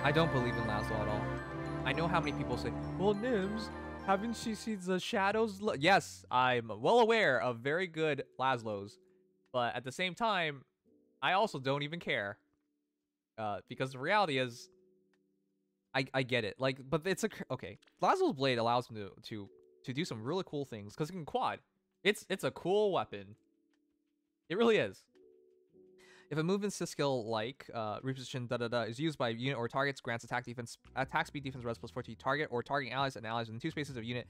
I don't believe in Laslow at all. I know how many people say, well, Nims, haven't she seen the shadows? Yes, I'm well aware of very good Laslows. But at the same time, I also don't even care. Because the reality is, I get it. Like, but it's okay. Laslow's blade allows him to do some really cool things because it can quad. It's a cool weapon. It really is. If a movement skill like reposition is used by unit or targets, grants attack speed defense res plus 4 to target or targeting allies and allies within 2 spaces of unit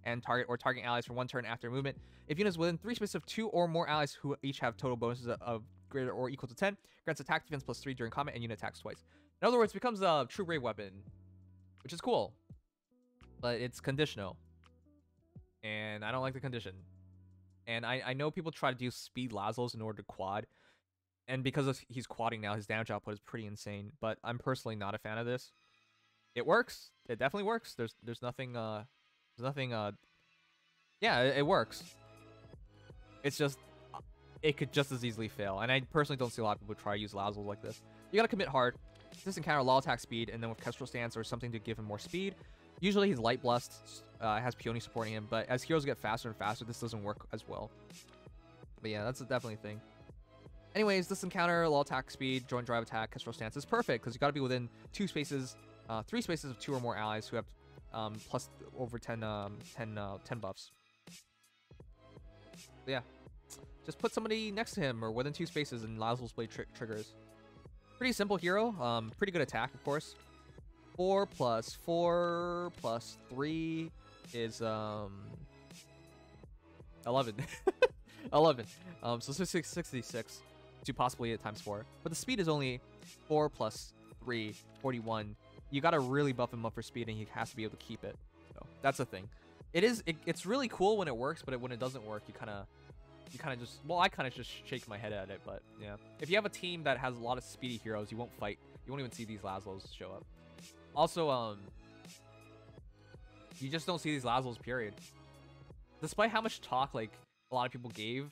and target or targeting allies for 1 turn after movement. If units within 3 spaces of 2 or more allies who each have total bonuses of greater or equal to 10, grants attack defense plus 3 during combat and unit attacks twice. In other words, it becomes a true brave weapon, which is cool, but it's conditional, and I don't like the condition. And I know people try to do speed Laslows in order to quad, and because he's quadding now, his damage output is pretty insane. But I'm personally not a fan of this. It works. It definitely works. There's nothing yeah, it works. It's just it could just as easily fail. And I personally don't see a lot of people try to use Laslows like this. You gotta commit hard. This encounter law attack speed, and then with Kestrel Stance or something to give him more speed. Usually he's light blessed, has Peony supporting him, but as heroes get faster and faster, this doesn't work as well. But yeah, that's definitely a thing. Anyways, this encounter, low attack speed, joint drive attack, Kestrel Stance is perfect because you got to be within 3 spaces of 2 or more allies who have plus over 10 buffs. But yeah, just put somebody next to him or within 2 spaces and Laslow's blade triggers. Pretty simple hero, pretty good attack, of course. 4 plus 4 plus 3 is 11. 11. So 66 to possibly at times 4. But the speed is only 4 plus 3, 41. You gotta really buff him up for speed, and he has to be able to keep it. So that's the thing. It's really cool when it works, but when it doesn't work, you kind of just, well, I kind of just shake my head at it. But yeah, if you have a team that has a lot of speedy heroes, you won't fight. You won't even see these Laslows show up. Also, you just don't see these Laslows, period. Despite how much talk like a lot of people gave,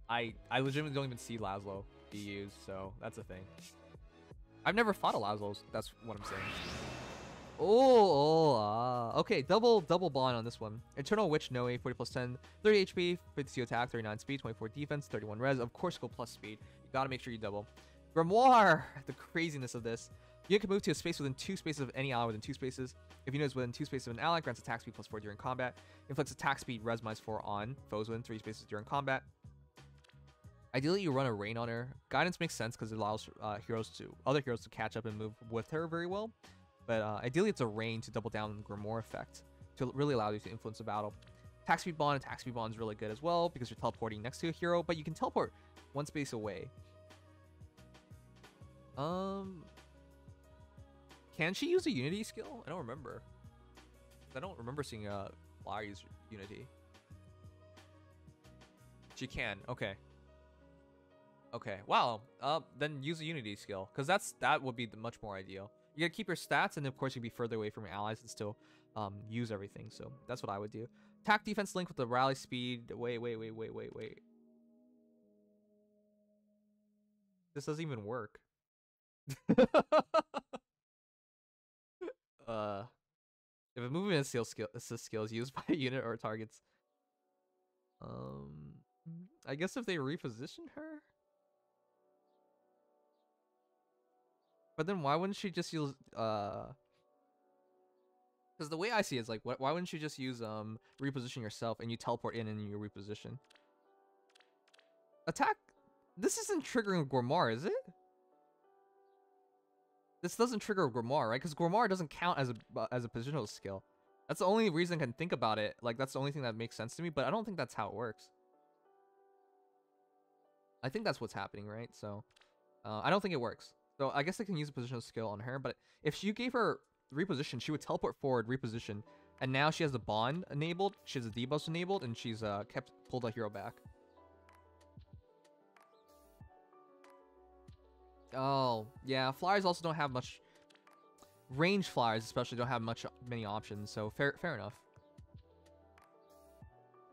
I legitimately don't even see Laslow be used, so that's a thing. I've never fought a Laslow, that's what I'm saying. Okay, double bond on this one. Eternal Witch Nowi, 40 plus 10, 30 HP, 52 attack, 39 speed, 24 defense, 31 res. Of course, go plus speed. You gotta make sure you double. Grimoire, the craziness of this. You can move to a space within 2 spaces of any ally within 2 spaces. If unit is within 2 spaces of an ally, grants attack speed plus 4 during combat. Inflicts attack speed res minus 4 on foes within 3 spaces during combat. Ideally, you run a rain on her. Guidance makes sense because it allows other heroes to catch up and move with her very well. But ideally, it's a rain to double down on the Grimoire effect to really allow you to influence the battle. Attack speed bond is really good as well because you're teleporting next to a hero, but you can teleport 1 space away. Can she use a Unity skill? I don't remember. I don't remember seeing Fly use Unity. She can. Okay. Okay. Wow. Then use a Unity skill, because that would be much more ideal. You gotta keep your stats, and of course you'd be further away from your allies and still use everything. So that's what I would do. Attack defense link with the rally speed. Wait. This doesn't even work. If a movement assist skill is used by a unit or targets, I guess if they reposition her. But then why wouldn't she just use because the way I see it is like, why wouldn't you just use reposition yourself and you teleport in and you reposition? Attack. This isn't triggering Grimoire, is it? This doesn't trigger Grimoire, right? Because Grimoire doesn't count as a positional skill. That's the only reason I can think about it. Like, that's the only thing that makes sense to me, but I don't think that's how it works. I think that's what's happening, right? So, I don't think it works. So, I guess I can use a positional skill on her, but if you gave her reposition, she would teleport forward, reposition, and now she has the bond enabled, she has the debuffs enabled, and she's pulled a hero back. Oh, yeah, flyers also don't have much. Range flyers especially don't have many options, so fair enough.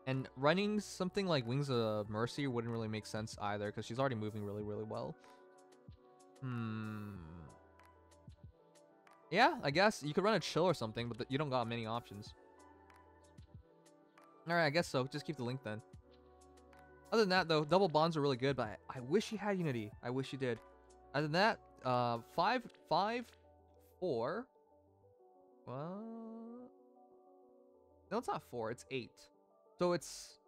And running something like Wings of Mercy wouldn't really make sense either, because she's already moving really well. Yeah, I guess you could run a chill or something, but you don't got many options. All right, I guess so. Just keep the link then. Other than that, though, double bonds are really good, but I wish you had Unity. I wish you did. Other than that, 5, 5, 4. Well, no, it's not 4. It's 8. So it's,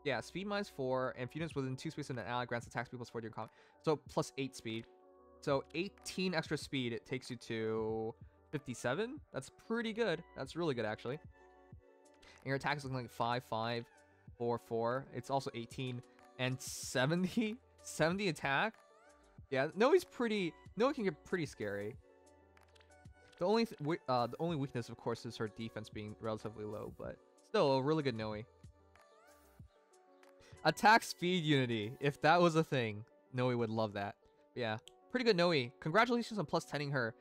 yeah, speed minus 4, and if units within 2 spaces in an ally grants attack speed plus 4 during combat. So plus 8 speed. So 18 extra speed, it takes you to 57. That's pretty good. That's really good, actually. And your attack is looking like 5, 5, 4, 4. It's also 18 and 70. 70 attack. Yeah, Nowi's pretty. Nowi can get pretty scary. The only weakness, of course, is her defense being relatively low, but still a really good Nowi. Attack speed unity. If that was a thing, Nowi would love that. Yeah, pretty good Nowi. Congratulations on plus 10ing her.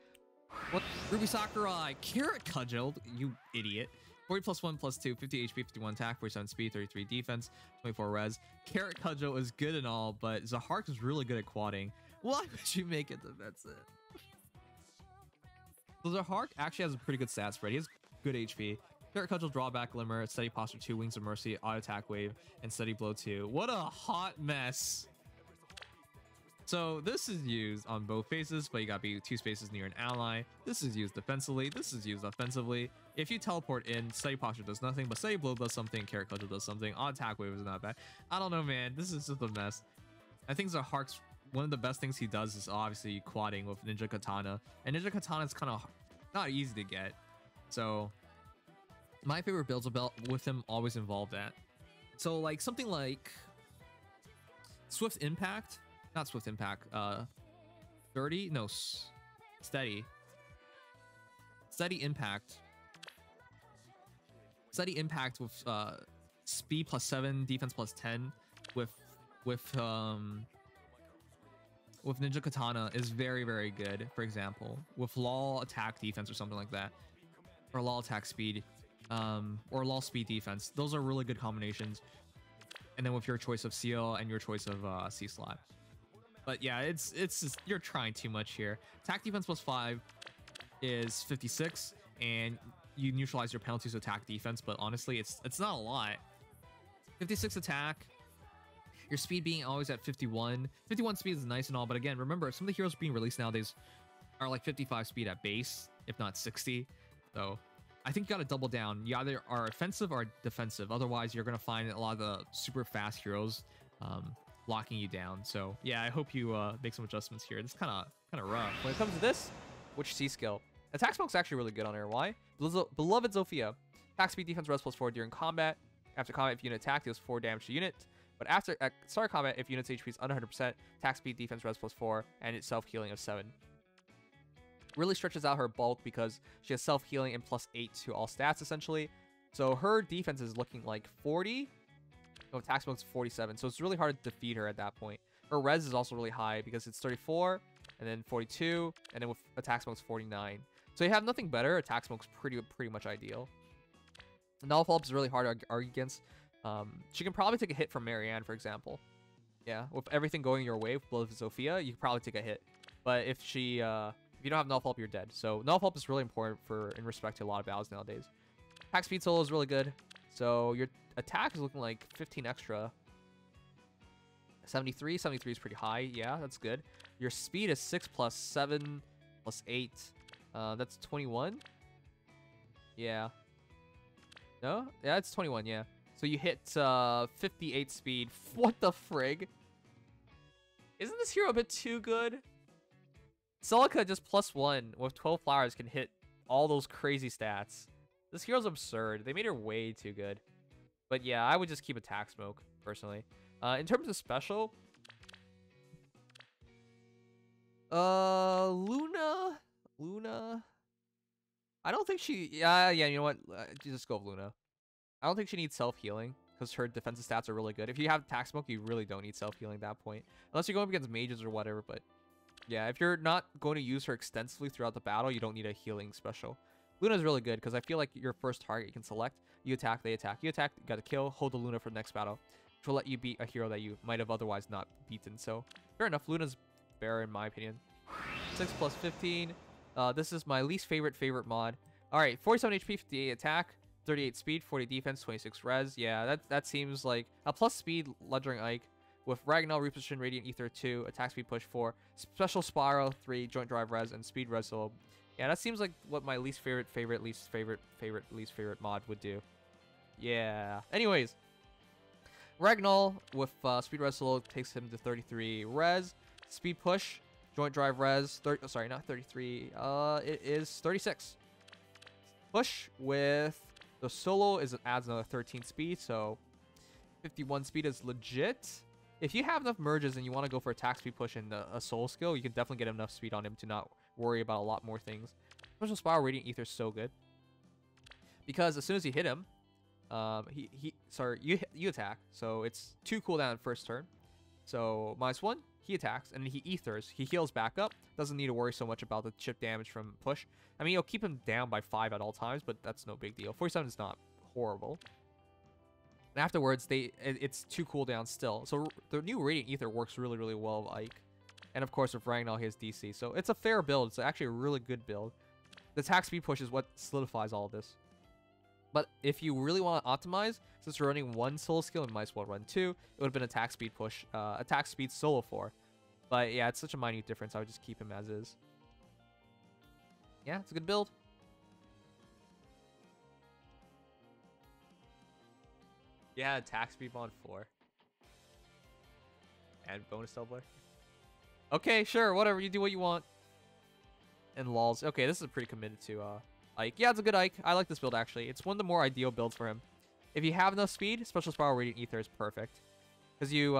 What? Ruby Sakurai, Carrot Cudgeled, you idiot. 40 plus 1 plus 2, 50 HP, 51 attack, 47 speed, 33 defense, 24 res. Carrot Cudgel is good and all, but Zihark is really good at quadding. Why would you make it defensive? So Zihark actually has a pretty good stat spread. He has good HP. Carrot Cudgel, drawback, limmer, steady posture 2, wings of mercy, auto attack wave, and steady blow 2. What a hot mess. So this is used on both faces, but you gotta be 2 spaces near an ally. This is used defensively. This is used offensively. If you teleport in, steady posture does nothing, but steady blow does something, carrot cudgel does something. Auto attack wave is not bad. I don't know, man. This is just a mess. I think Zihark's one of the best things he does is obviously quadding with Ninja Katana, and Ninja Katana is kind of not easy to get. So my favorite builds with him always involve that. So like something like Swift Impact. Not Swift Impact, 30? No, Steady. Steady Impact. Steady Impact with speed plus 7, defense plus 10 with Ninja Katana is very, very good, for example. With LOL attack defense or something like that. Or LOL attack speed. Or LOL speed defense. Those are really good combinations. And then with your choice of seal and your choice of C-slot. But yeah, it's just, you're trying too much here. Attack defense plus 5 is 56, and you neutralize your penalties with attack defense, but honestly, it's not a lot. 56 attack, your speed being always at 51. 51 speed is nice and all, but again, remember, some of the heroes being released nowadays are like 55 speed at base, if not 60. So I think you gotta double down. You either are offensive or defensive. Otherwise, you're gonna find a lot of the super fast heroes locking you down. So yeah, I hope you make some adjustments here. This is kind of rough. When it comes to this, which C skill? Attack smoke's actually really good on her. Why? Beloved Zofia. Attack speed defense res plus 4 during combat. After combat, if unit attack, deals 4 damage to unit. But after start of combat, if unit's HP is under 100%, attack speed defense res plus 4, and it's self-healing of 7. Really stretches out her bulk because she has self-healing and plus 8 to all stats, essentially. So her defense is looking like 40. No, attack smoke's 47, so it's really hard to defeat her at that point. Her res is also really high because it's 34, and then 42, and then with attack smoke's 49. So you have nothing better. Attack smoke's pretty much ideal. Null Pulp is really hard to argue against. She can probably take a hit from Marianne, for example. Yeah, with everything going your way with Blood of Sophia, you can probably take a hit. But if she, if you don't have Null Pulp, you're dead. So Null Pulp is really important in respect to a lot of battles nowadays. Attack speed solo is really good. So your attack is looking like 15 extra. 73 is pretty high. Yeah, that's good. Your speed is 6 plus 7 plus 8. That's 21. Yeah. No? Yeah, it's 21, yeah. So you hit 58 speed. What the frig? Isn't this hero a bit too good? Celica just plus 1 with 12 flowers can hit all those crazy stats. This hero's absurd. They made her way too good. But yeah, I would just keep attack smoke, personally. In terms of special... Luna? I don't think she... Yeah, you know what? Just go with Luna. I don't think she needs self-healing, because her defensive stats are really good. If you have attack smoke, you really don't need self-healing at that point. Unless you're going up against mages or whatever, but... Yeah, if you're not going to use her extensively throughout the battle, you don't need a healing special. Luna's really good because I feel like your first target you can select. You attack, they attack. You attack, you got to kill, hold the Luna for the next battle, which will let you beat a hero that you might have otherwise not beaten. So, fair enough. Luna's fair in my opinion. 6 plus 15. This is my least favorite mod. All right, 47 HP, 58 attack, 38 speed, 40 defense, 26 res. Yeah, that seems like a plus speed Ledgering Ike with Ragnar, Reposition, Radiant Ether 2, attack speed push 4, special spiral 3, joint drive res, and speed res. So yeah, that seems like what my least favorite mod would do. Yeah. Anyways, Ragnar with speed res solo takes him to 33 res, speed push, joint drive res. Sorry, not 33. It is 36. Push with the solo adds another 13 speed, so 51 speed is legit. If you have enough merges and you want to go for attack speed push and a soul skill, you can definitely get enough speed on him to not worry about a lot more things. Special Spiral Radiant Ether is so good because as soon as you hit him, you attack, so it's 2 cooldown first turn. So -1, he attacks, and he ethers. He heals back up. Doesn't need to worry so much about the chip damage from push. I mean, you'll keep him down by 5 at all times, but that's no big deal. 47 is not horrible. And afterwards, it's 2 cooldowns still. So the new Radiant Ether works really, really well with Ike. And of course, with Ragnar, he has DC. So it's a fair build. It's actually a really good build. The attack speed push is what solidifies all of this. But if you really want to optimize, since you're running 1 solo skill and -1 run 2, it would have been attack speed push, attack speed solo 4. But yeah, it's such a minute difference. I would just keep him as is. Yeah, it's a good build. Yeah, attack speed on 4. And bonus doubler. Okay, sure, whatever. You do what you want. And lols. Okay, this is pretty committed to Ike. Yeah, it's a good Ike. I like this build, actually. It's one of the more ideal builds for him. If you have enough speed, Special Spiral Radiant Ether is perfect. Because you,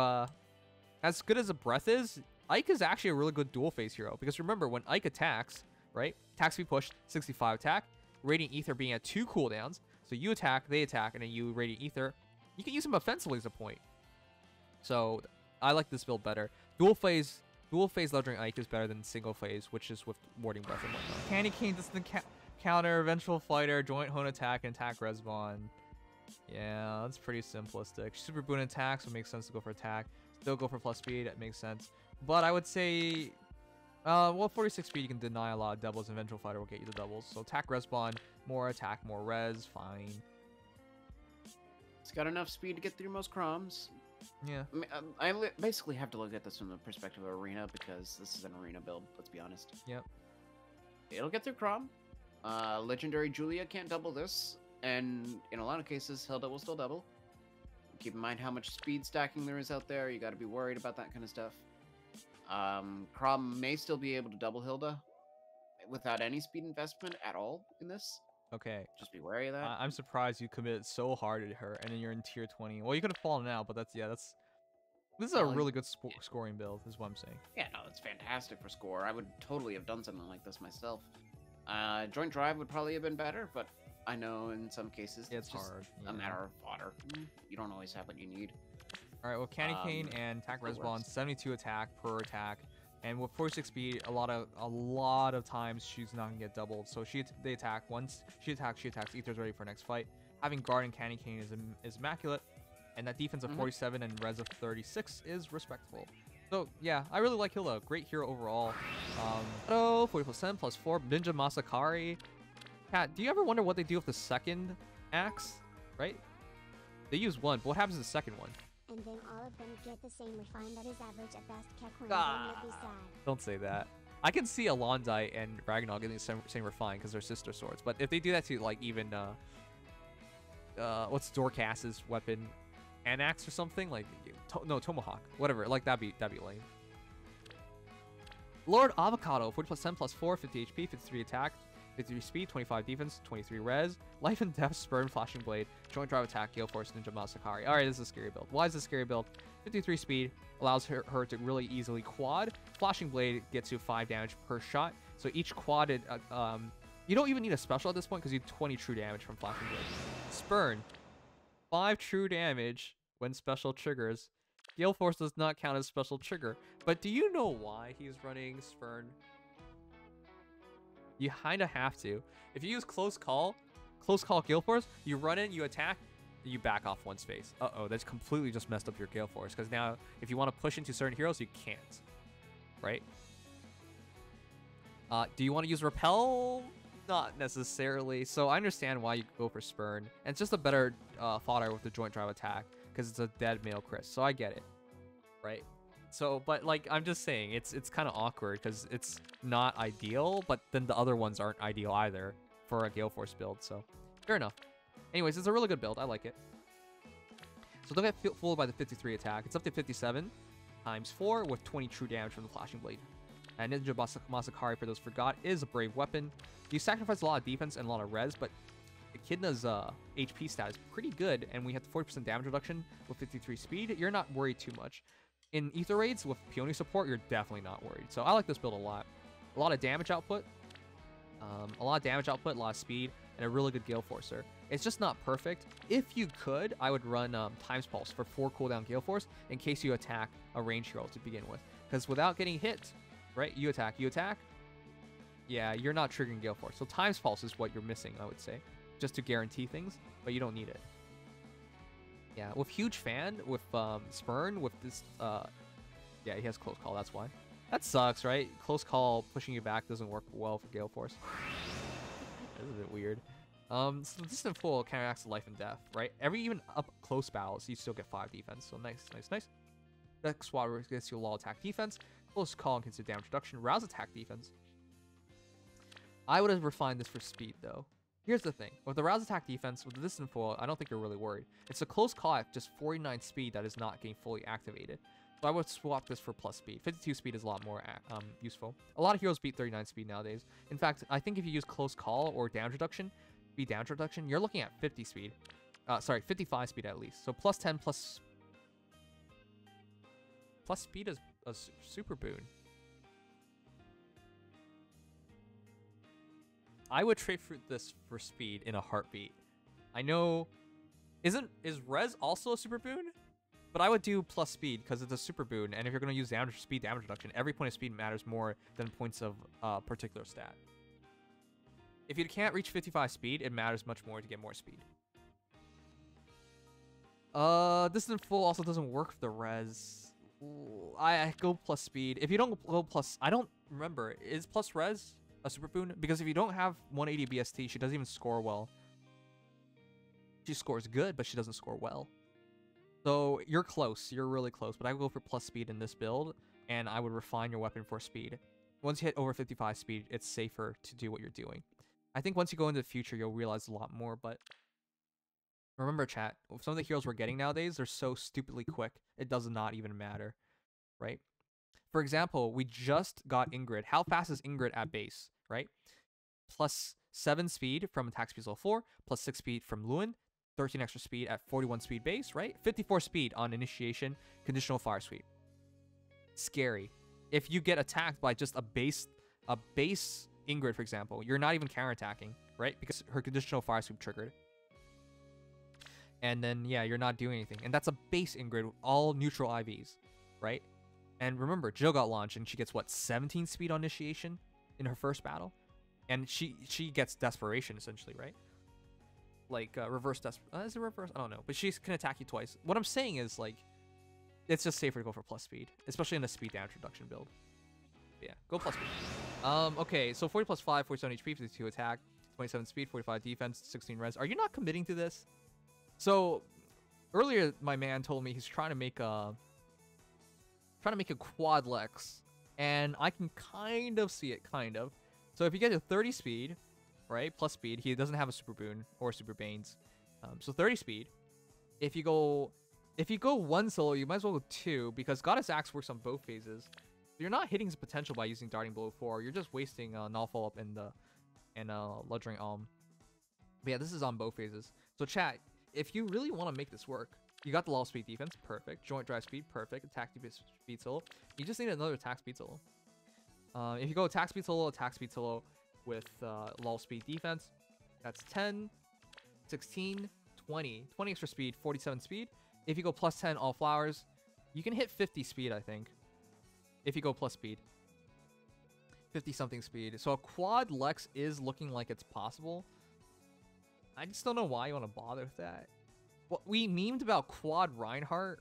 as good as a breath is, Ike is actually a really good dual phase hero. Because remember, when Ike attacks, right? Attack speed push, 65 attack. Radiant Ether being at 2 cooldowns. So you attack, they attack, and then you Radiant Ether. You can use him offensively as a point. So I like this build better. Dual phase Ledgering Ike is better than single phase, which is with Warding Breath and whatnot. Candy Cane doesn't counter Vengeful Fighter, Joint Hone Attack, and Attack Respawn. Yeah, that's pretty simplistic. Super Boon attack, so it makes sense to go for attack. Still go for plus speed, it makes sense. But I would say, well, 46 speed, you can deny a lot of doubles, and Vengeful Fighter will get you the doubles. So attack Respawn, more attack, more res, fine. It's got enough speed to get through most croms. Yeah. I mean, I basically have to look at this from the perspective of arena because this is an arena build, let's be honest. Yep. It'll get through crom. Legendary Julia can't double this, and in a lot of cases, Hilda will still double. Keep in mind how much speed stacking there is out there. You got to be worried about that kind of stuff. Crom may still be able to double Hilda without any speed investment at all in this. Okay. Just be wary of that. I'm surprised you committed so hard at her, and then you're in tier 20. Well, you could have fallen out, but this is a really good scoring build, is what I'm saying. Yeah, no, it's fantastic for score. I would totally have done something like this myself. Joint drive would probably have been better, but I know in some cases it's just hard. a matter of fodder. You don't always have what you need. All right, well, Candy Cane and attack Respawn, 72 attack per attack, and with 46 speed, a lot of times she's not gonna get doubled. So they attack once she attacks, Ether's ready for next fight. Having guard and Candy Cane is immaculate, and that defense of 47 and res of 36 is respectful. So yeah, I really like Hilda. Great hero overall. 40% plus 4 Ninja Masakari. Kat, do you ever wonder what they do with the second axe? Right? They use one, but what happens to the second one? And then all of them get the same refine that is average at best. Don't say that. I can see Alondai and Ragnar getting the same refine because they're sister swords. But if they do that to like even what's Dorcas's weapon, Anax or something like Tomahawk, whatever. Like that'd be lame. Lord Avocado, 40% plus 4, 50 HP, 53 attack, 53 speed, 25 defense, 23 res, life and death, spurn, flashing blade, joint drive attack, gale force, ninja Masakari. Alright, this is a scary build. Why is this a scary build? 53 speed allows her to really easily quad. Flashing blade gets you 5 damage per shot. So each quadded, you don't even need a special at this point because you have 20 true damage from flashing blade. Spurn, 5 true damage when special triggers. Gale force does not count as special trigger. But do you know why he's running Spurn? You kind of have to. If you use close call Gale Force, you run in, you attack, you back off one space. Uh-oh, that's completely just messed up your Gale Force. Because now, if you want to push into certain heroes, you can't. Right? Do you want to use Repel? Not necessarily. So I understand why you go for Spurn. And it's just a better fodder with the joint drive attack because it's a dead male Chris. So I get it, right? So, but like I'm just saying, it's kind of awkward because it's not ideal, but then the other ones aren't ideal either for a Gale Force build. So fair enough. Anyways, it's a really good build. I like it. So don't get fooled by the 53 attack. It's up to 57 times 4 with 20 true damage from the Flashing Blade. And Ninja Masakari, for those who forgot, is a brave weapon. You sacrifice a lot of defense and a lot of res, but Echidna's HP stat is pretty good, and we have the 40% damage reduction with 53 speed. You're not worried too much. In Ether Raids with Peony support, you're definitely not worried. So I like this build a lot. A lot of damage output. A lot of speed, and a really good Gale Forcer. It's just not perfect. If you could, I would run Times Pulse for 4 cooldown Gale Force in case you attack a range hero to begin with. Because without getting hit, right, you attack, yeah, you're not triggering Gale Force. So Times Pulse is what you're missing, I would say, just to guarantee things, but you don't need it. Yeah, with Huge Fan, with Spurn, with this, yeah, he has Close Call, that's why. That sucks, right? Close Call pushing you back doesn't work well for Gale Force. That's a bit weird. So Distant Fool counteracts life and death, right? Even up close battles, you still get 5 defense, so nice. Dex Swatter gets you a low attack defense. Close Call and consider damage reduction. Rouse attack defense. I would have refined this for speed, though. Here's the thing. With the Rouse attack defense, with the Distant Foil, I don't think you're really worried. It's a close call at just 49 speed that is not getting fully activated. So I would swap this for plus speed. 52 speed is a lot more useful. A lot of heroes beat 39 speed nowadays. In fact, I think if you use close call or damage reduction, you're looking at 50 speed. Sorry, 55 speed at least. So plus 10 plus speed is a super boon. I would trade for this for speed in a heartbeat. I know, is res also a super boon? But I would do plus speed because it's a super boon, and if you're going to use speed damage reduction, every point of speed matters more than points of particular stat. If you can't reach 55 speed, it matters much more to get more speed. Distant Full also doesn't work for the res. I go plus speed. If you don't go plus, I don't remember. Is plus res a super boon? Because if you don't have 180 BST, she doesn't even score well. She scores good, but she doesn't score well. So you're close. You're really close. But I would go for plus speed in this build, and I would refine your weapon for speed. Once you hit over 55 speed, it's safer to do what you're doing. I think once you go into the future, you'll realize a lot more, but remember, chat, some of the heroes we're getting nowadays, they're so stupidly quick, it does not even matter, right? For example, we just got Ingrid. How fast is Ingrid at base, right? Plus 7 speed from attack speed level 4, plus 6 speed from Lewin, 13 extra speed at 41 speed base, right? 54 speed on initiation, conditional fire sweep. Scary. If you get attacked by just a base Ingrid, for example, you're not even counterattacking, right? Because her conditional fire sweep triggered. And then, yeah, you're not doing anything. And that's a base Ingrid with all neutral IVs, right? And remember, Jill got launched, and she gets, what, 17 speed on initiation in her first battle? And she gets Desperation, essentially, right? Like, reverse Desperation. Is it reverse? I don't know. But she can attack you twice. What I'm saying is, like, it's just safer to go for plus speed, especially in a speed damage reduction build. But yeah, go plus speed. Okay, so 40 plus 5, 47 HP, 52 attack, 27 speed, 45 defense, 16 res. Are you not committing to this? So earlier, my man told me he's trying to make a quad Lex, and I can kind of see it, kind of. So if you get a 30 speed, right, plus speed, he doesn't have a super boon or super banes. So 30 speed. If you go one solo, you might as well go 2 because Goddess Axe works on both phases. You're not hitting his potential by using Darting Blow 4. You're just wasting Null Follow Up and Bludgeoning Alm. But yeah, this is on both phases. So chat, if you really want to make this work, you got the low speed defense, perfect. Joint drive speed, perfect. Attack speed solo. You just need another attack speed solo. If you go attack speed solo with low speed defense, that's 10, 16, 20. 20 extra speed, 47 speed. If you go plus 10 all flowers, you can hit 50 speed, I think. If you go plus speed. 50 something speed. So a quad Lex is looking like it's possible. I just don't know why you want to bother with that. Well, we memed about quad Reinhardt,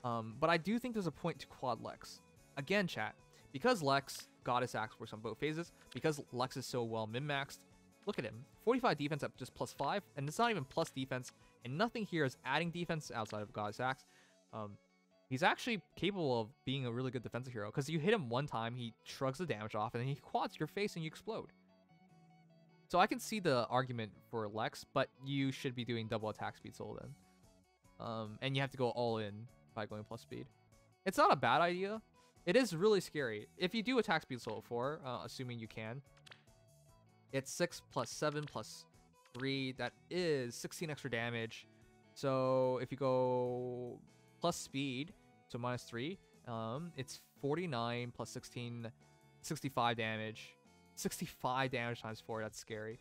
but I do think there's a point to quad Lex. Again, chat, because Lex Goddess Axe works on both phases because Lex is so well min-maxed. Look at him, 45 defense at just +5, and it's not even plus defense, and nothing here is adding defense outside of Goddess Axe. He's actually capable of being a really good defensive hero because you hit him one time, he shrugs the damage off, and then he quads your face and you explode. So I can see the argument for Lex, but you should be doing double attack speed solo then. And you have to go all in by going plus speed. It's not a bad idea. It is really scary. If you do attack speed solo 4, assuming you can, it's 6 + 7 + 3. That is 16 extra damage. So if you go plus speed, so -3, it's 49 + 16, 65 damage. 65 damage times 4. That's scary.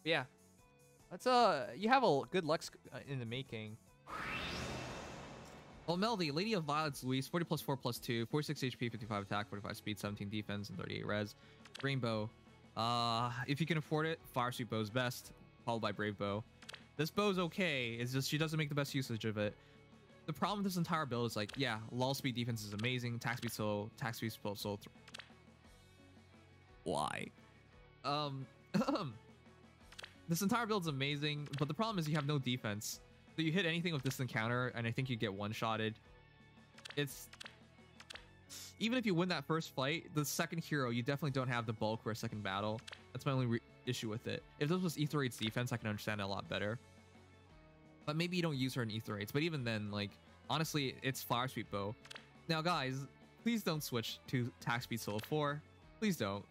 But yeah, that's you have a good Lex in the making. Well, Melody, Lady of Violets, Louise, 40 + 4 + 2, 46 HP, 55 attack, 45 speed, 17 defense, and 38 res. Rainbow. If you can afford it, Fire Sweep Bow's best, followed by Brave Bow. This bow's okay. It's just she doesn't make the best usage of it. The problem with this entire build is like, yeah, lull speed defense is amazing. Attack speed solo, attack speed solo. Why? This entire build's amazing, but the problem is you have no defense. So you hit anything with this encounter, and I think you get one-shotted. It's... Even if you win that first fight, the second hero, you definitely don't have the bulk for a second battle. That's my only issue with it. If this was Ether 8's defense, I can understand it a lot better. But maybe you don't use her in Ether 8s. But even then, like, honestly, it's Fire Sweep Bow. Now, guys, please don't switch to attack speed solo 4. Please don't.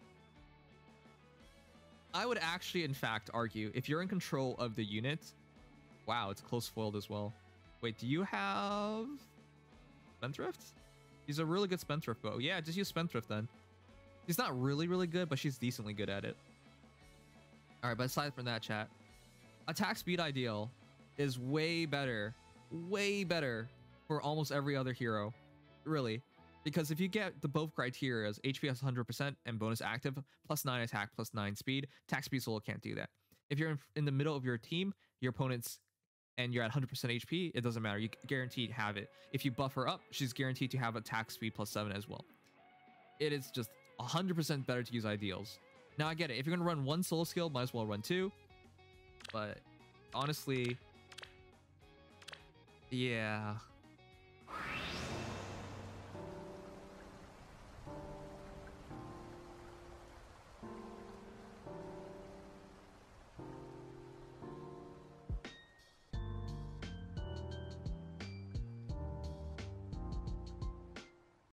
I would actually, in fact, argue if you're in control of the unit... Wow, it's close foiled as well. Wait, do you have... Spendthrift? She's a really good Spendthrift bow. Yeah, just use Spendthrift then. She's not really, really good, but she's decently good at it. Alright, but aside from that, chat, attack speed ideal is way better for almost every other hero. Really. Because if you get the both criteria, HPS 100% and bonus active, +9 attack, +9 speed, attack speed solo can't do that. If you're in the middle of your team, your opponent's, and you're at 100% HP, it doesn't matter. You guaranteed have it. If you buff her up, she's guaranteed to have attack speed +7 as well. It is just 100% better to use ideals. Now I get it. If you're gonna run one solo skill, might as well run 2. But honestly, yeah.